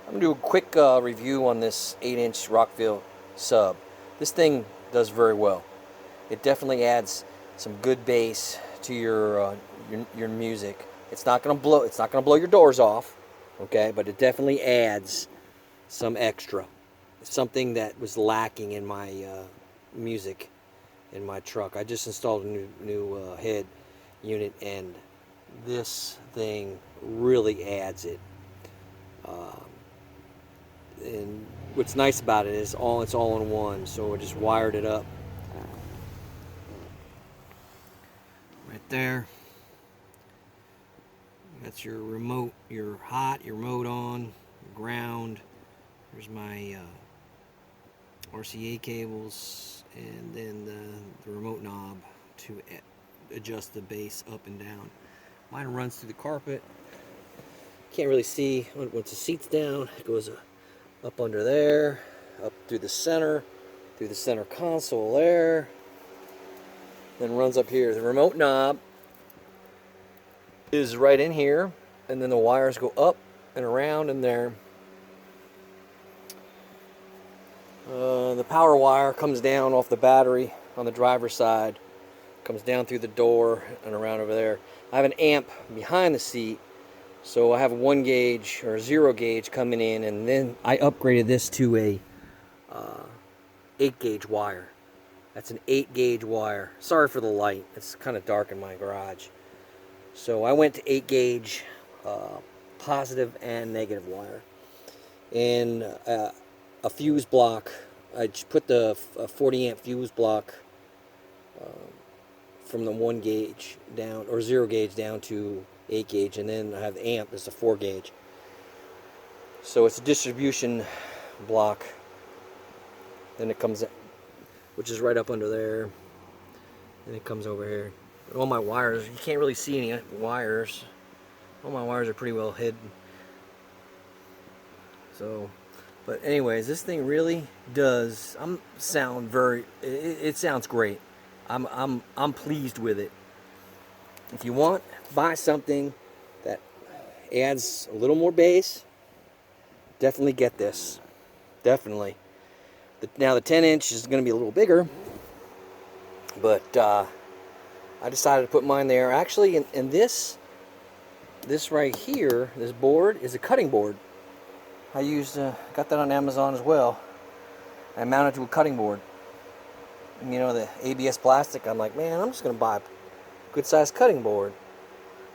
I'm going to do a quick review on this 8-inch Rockville sub. This thing does very well. It definitely adds some good bass to your music. It's not going to blow your doors off, okay? But it definitely adds some extra. It's something that was lacking in my music in my truck. I just installed a new head unit, and this thing really adds it. And what's nice about it is it's all in one, so I just wired it up right there. That's your remote, your hot, your mode on, your ground. There's my RCA cables, and then the remote knob to adjust the bass up and down. Mine runs through the carpet. Can't really see once the seat's down. It goes up under there, up through the center console there, then runs up here. The remote knob is right in here, and then the wires go up and around in there. The power wire comes down off the battery on the driver's side, comes down through the door and around over there. I have an amp behind the seat, so I have a 1 gauge or 0 gauge coming in, and then I upgraded this to a 8 gauge wire. That's an 8 gauge wire. Sorry for the light, it's kind of dark in my garage. So I went to 8 gauge positive and negative wire, and a fuse block. I put the 40 amp fuse block from the 1 gauge down, or 0 gauge down to 8 gauge, and then I have the amp as a 4 gauge. So it's a distribution block. Then it comes, which is right up under there. Then it comes over here. All my wires, you can't really see any wires. All my wires are pretty well hidden. So, but anyways, this thing really does sound very. It sounds great. I'm pleased with it. If you want, buy something that adds a little more bass. Definitely get this. Definitely. Now the 10-inch is going to be a little bigger, but I decided to put mine there. Actually, in this right here, this board is a cutting board. I got that on Amazon as well. I mounted to a cutting board. And, you know, the ABS plastic, I'm like, man, I'm just going to buy a good sized cutting board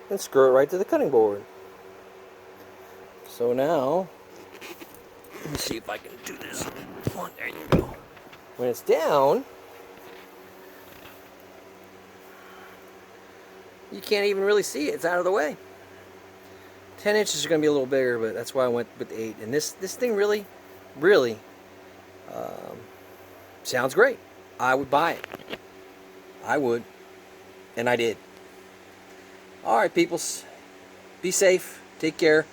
and screw it right to the cutting board. So now, let me see if I can do this. Come on, there you go. When it's down, you can't even really see it. It's out of the way. 10 inches is going to be a little bigger, but that's why I went with 8. And this thing really sounds great. I would buy it. I would. And I did. Alright, peoples. Be safe. Take care.